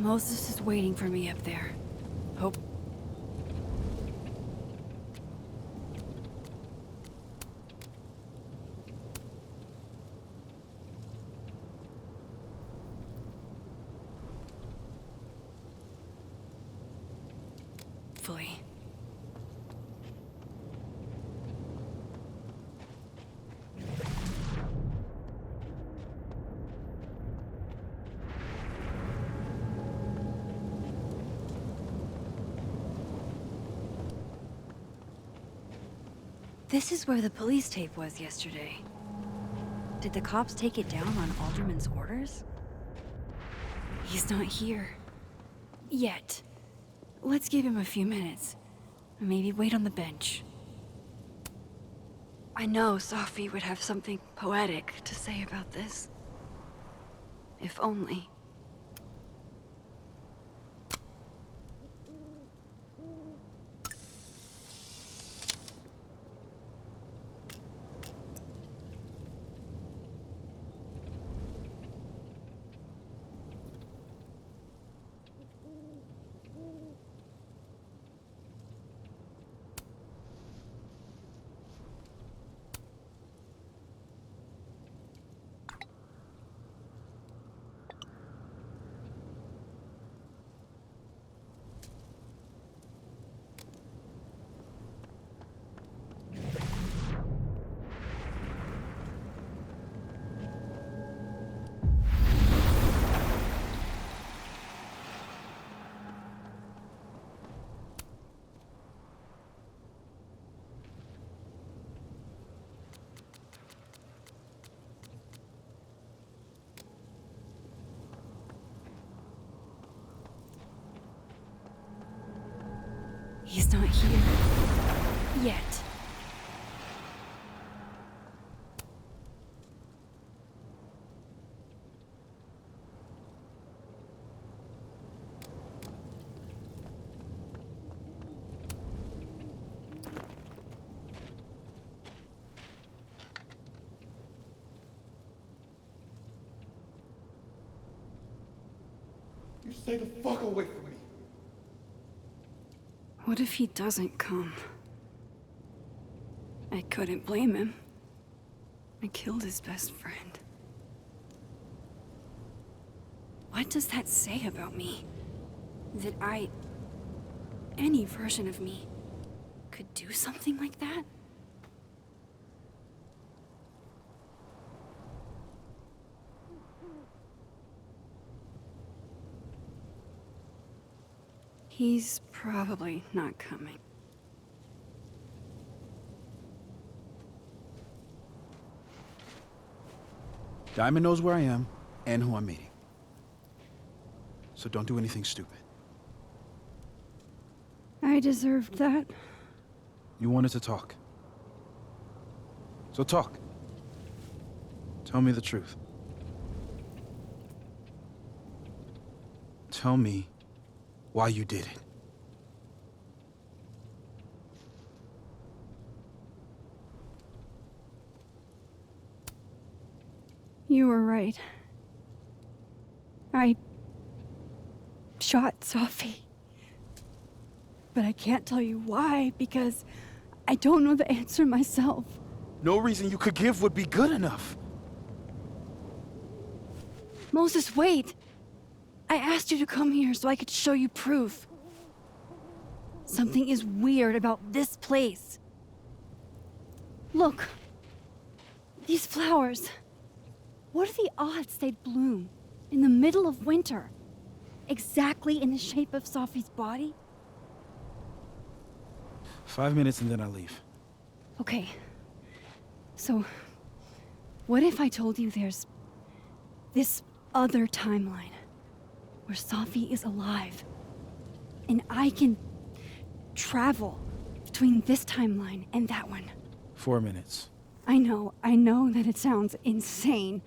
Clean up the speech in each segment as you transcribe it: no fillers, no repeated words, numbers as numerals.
Moses is waiting for me up there. Hope. Fully. This is where the police tape was yesterday. Did the cops take it down on Alderman's orders? He's not here. Yet. Let's give him a few minutes. Maybe wait on the bench. I know Sophie would have something poetic to say about this. If only. He's not here. Yet. You stay the fuck away from me. What if he doesn't come? I couldn't blame him. I killed his best friend. What does that say about me? That any version of me, could do something like that? He's probably not coming. Diamond knows where I am and who I'm meeting. So don't do anything stupid. I deserved that. You wanted to talk. So talk. Tell me the truth. Tell me why you did it. You were right. I shot Sophie. But I can't tell you why, because I don't know the answer myself. No reason you could give would be good enough. Moses, wait! I asked you to come here so I could show you proof. Something is weird about this place. Look. These flowers. What are the odds they'd bloom in the middle of winter? Exactly in the shape of Sophie's body? 5 minutes and then I leave. Okay. So, what if I told you there's this other timeline where Sophie is alive and I can travel between this timeline and that one? 4 minutes. I know that it sounds insane.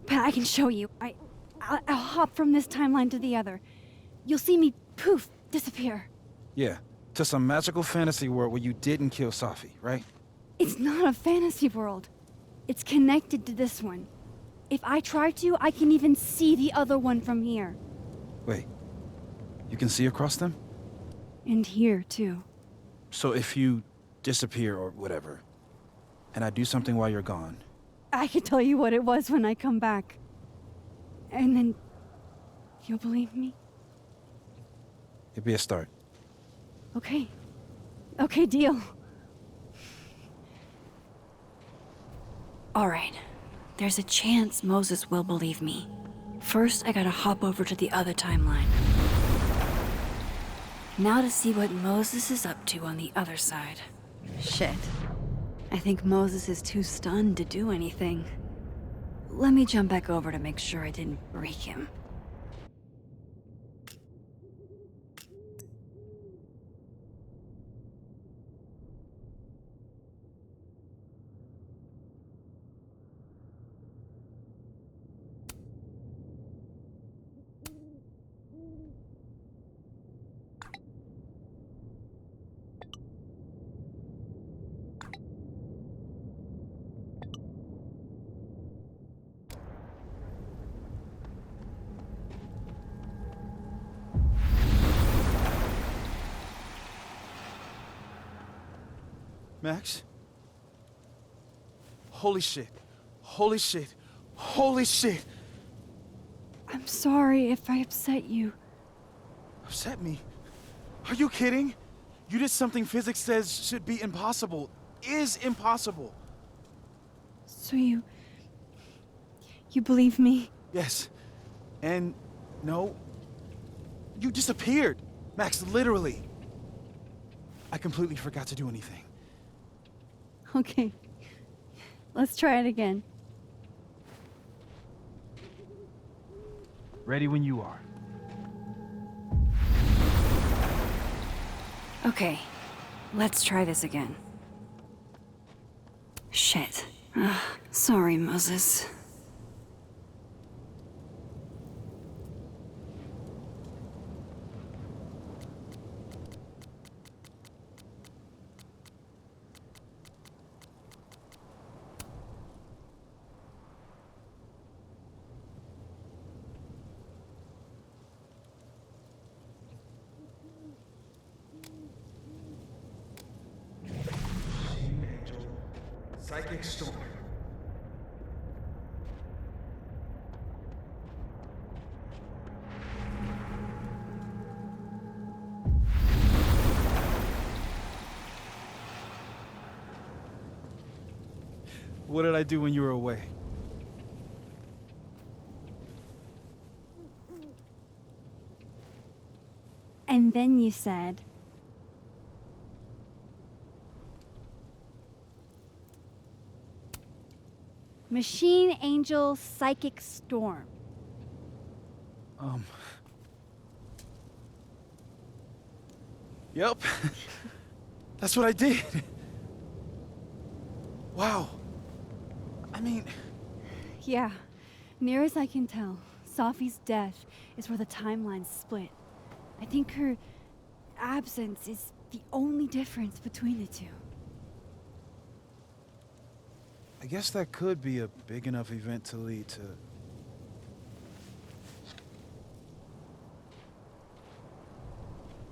But I can show you. I'll hop from this timeline to the other. You'll see me, poof, disappear. Yeah, to some magical fantasy world where you didn't kill Sophie, right? It's not a fantasy world. It's connected to this one. If I try to, I can even see the other one from here. Wait, you can see across them? And here, too. So if you disappear or whatever, and I do something while you're gone, I can tell you what it was when I come back. And then you'll believe me? it'd be a start. Okay. Okay, deal. All right. There's a chance Moses will believe me. First, I gotta hop over to the other timeline. Now to see what Moses is up to on the other side. Shit. I think Moses is too stunned to do anything. Let me jump back over to make sure I didn't break him. Max? Holy shit. Holy shit. Holy shit. I'm sorry if I upset you. Upset me? Are you kidding? You did something physics says should be impossible. Is impossible. So you believe me? Yes. And no. You disappeared. Max, literally. I completely forgot to do anything. Okay. Let's try it again. Ready when you are. Okay. Let's try this again. Shit. Ugh, sorry, Moses. Psychic storm. What did I do when you were away? And then you said... Machine Angel Psychic Storm. Yep. That's what I did. Wow. I mean... Yeah, near as I can tell, Safi's death is where the timelines split. I think her absence is the only difference between the two. I guess that could be a big enough event to lead to...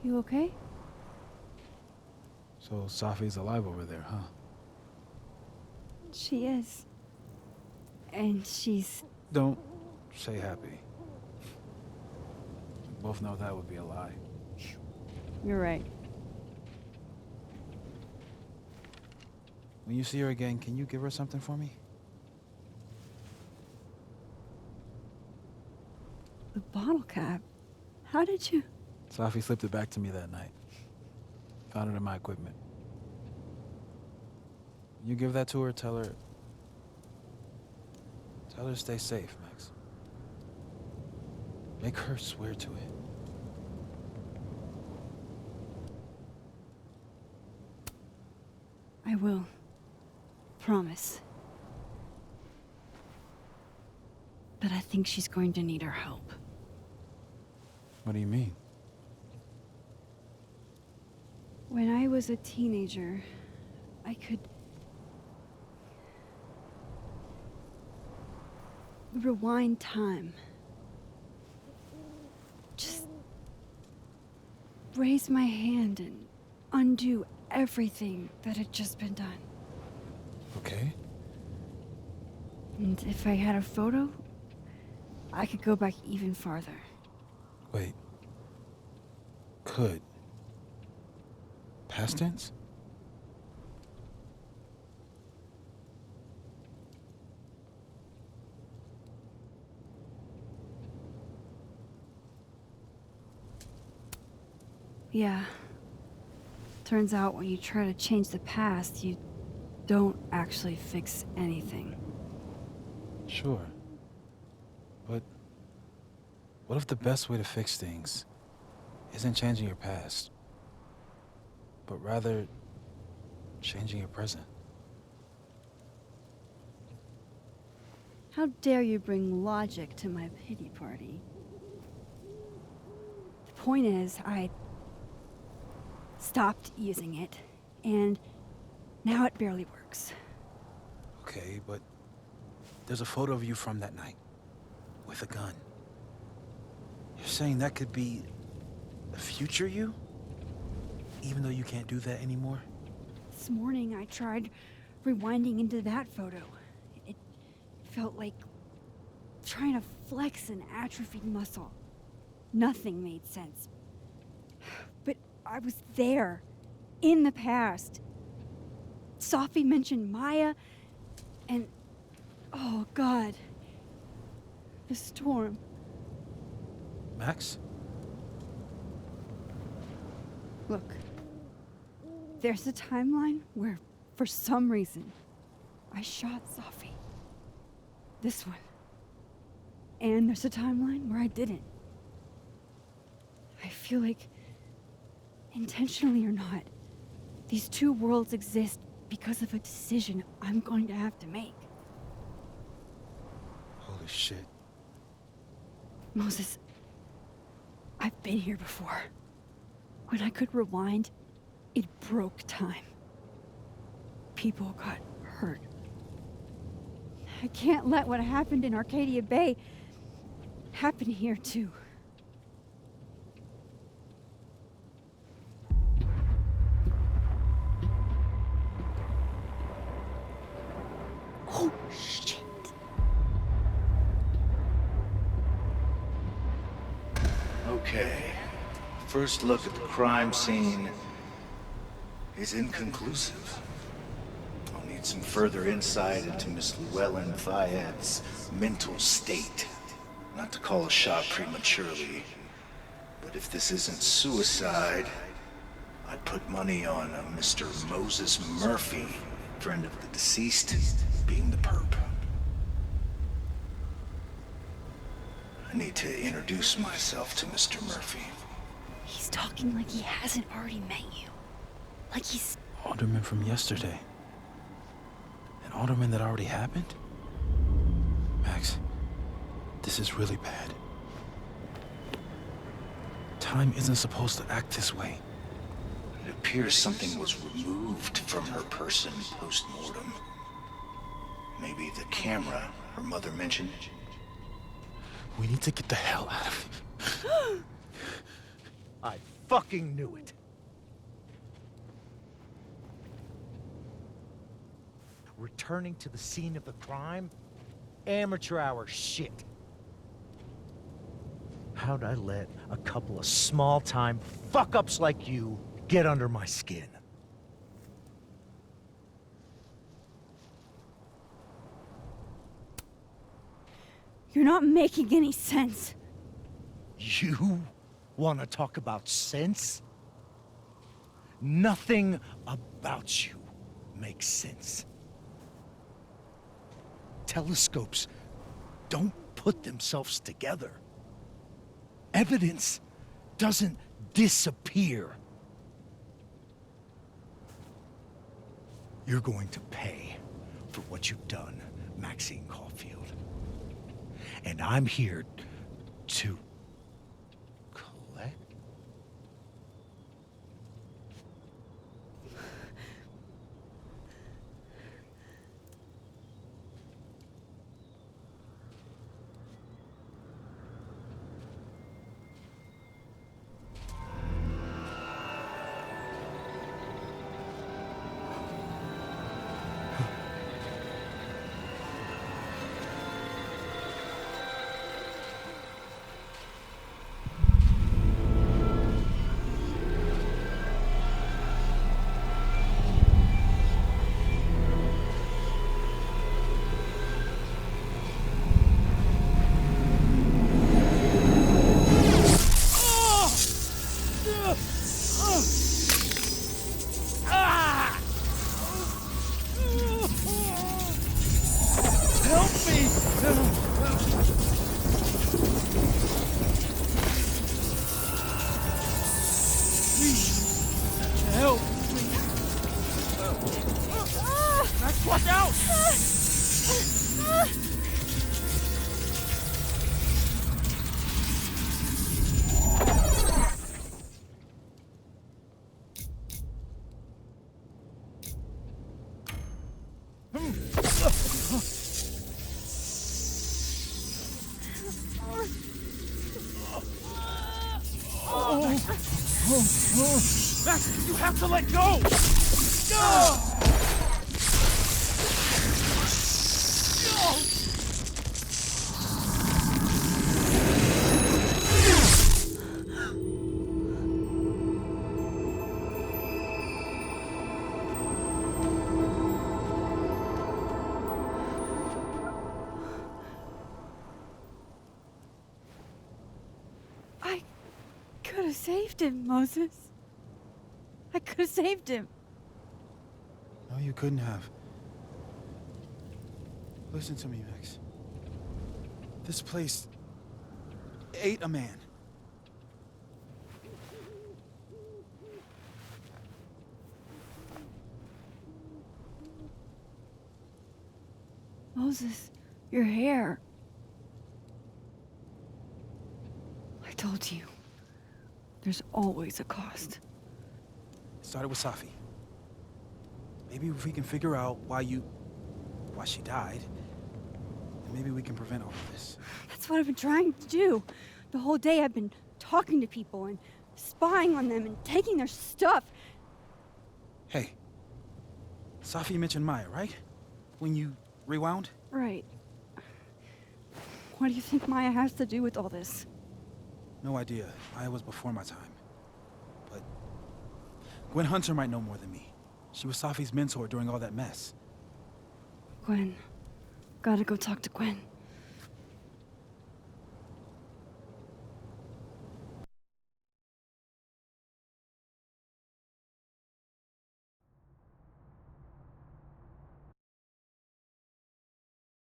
You okay? So Safi's alive over there, huh? She is. And she's... Don't say happy. We both know that would be a lie. You're right. When you see her again, can you give her something for me? The bottle cap? How did you... Safi slipped it back to me that night. Found it in my equipment. You give that to her, tell her to stay safe, Max. Make her swear to it. I will. Promise. But I think she's going to need our help. What do you mean? When I was a teenager, I could could rewind time, just raise my hand and undo everything that had just been done. Okay. And if I had a photo, I could go back even farther. Wait. Could. Past tense? Yeah. Turns out when you try to change the past, you don't actually fix anything. Sure. But what if the best way to fix things isn't changing your past, but rather changing your present? How dare you bring logic to my pity party? The point is, I stopped using it, and now it barely works. Okay, but there's a photo of you from that night, with a gun. You're saying that could be the future you? Even though you can't do that anymore? This morning I tried rewinding into that photo. It felt like trying to flex an atrophied muscle. Nothing made sense. But I was there, in the past. Sophie mentioned Maya, and oh God, the storm. Max? Look, there's a timeline where, for some reason, I shot Sophie. This one. And there's a timeline where I didn't. I feel like, intentionally or not, these two worlds exist because of a decision I'm going to have to make. Holy shit. Moses, I've been here before. When I could rewind, it broke time. People got hurt. I can't let what happened in Arcadia Bay happen here too. Oh, shit. Okay. First look at the crime scene is inconclusive. I'll need some further insight into Miss Llewellyn Fayette's mental state. Not to call a shot prematurely, but if this isn't suicide, I'd put money on a Mr. Moses Murphy, friend of the deceased, being the perp. I need to introduce myself to Mr. Murphy. He's talking like he hasn't already met you. Like he's... Alderman from yesterday. An alderman that already happened? Max, this is really bad. Time isn't supposed to act this way. It appears something was removed from her person post-mortem. Maybe the camera her mother mentioned. We need to get the hell out of here. I fucking knew it. Returning to the scene of the crime? Amateur hour shit. How'd I let a couple of small-time fuck-ups like you get under my skin? You're not making any sense. You want to talk about sense? Nothing about you makes sense. Telescopes don't put themselves together. Evidence doesn't disappear. You're going to pay for what you've done, Maxine Caulfield. And I'm here to collect. Help me! Please, help, please. Max, watch out! Max, you have to let go! I could have saved him, Moses. I could have saved him. No, you couldn't have. Listen to me, Max. This place ate a man. Moses, your hair. I told you. There's always a cost. It started with Safi. Maybe if we can figure out why she died, then maybe we can prevent all of this. That's what I've been trying to do. The whole day I've been talking to people and spying on them and taking their stuff. Hey, Safi mentioned Maya, right? When you rewound? Right. What do you think Maya has to do with all this? No idea. Maya was before my time. But Gwen Hunter might know more than me. She was Safi's mentor during all that mess. Gwen. Gotta go talk to Gwen.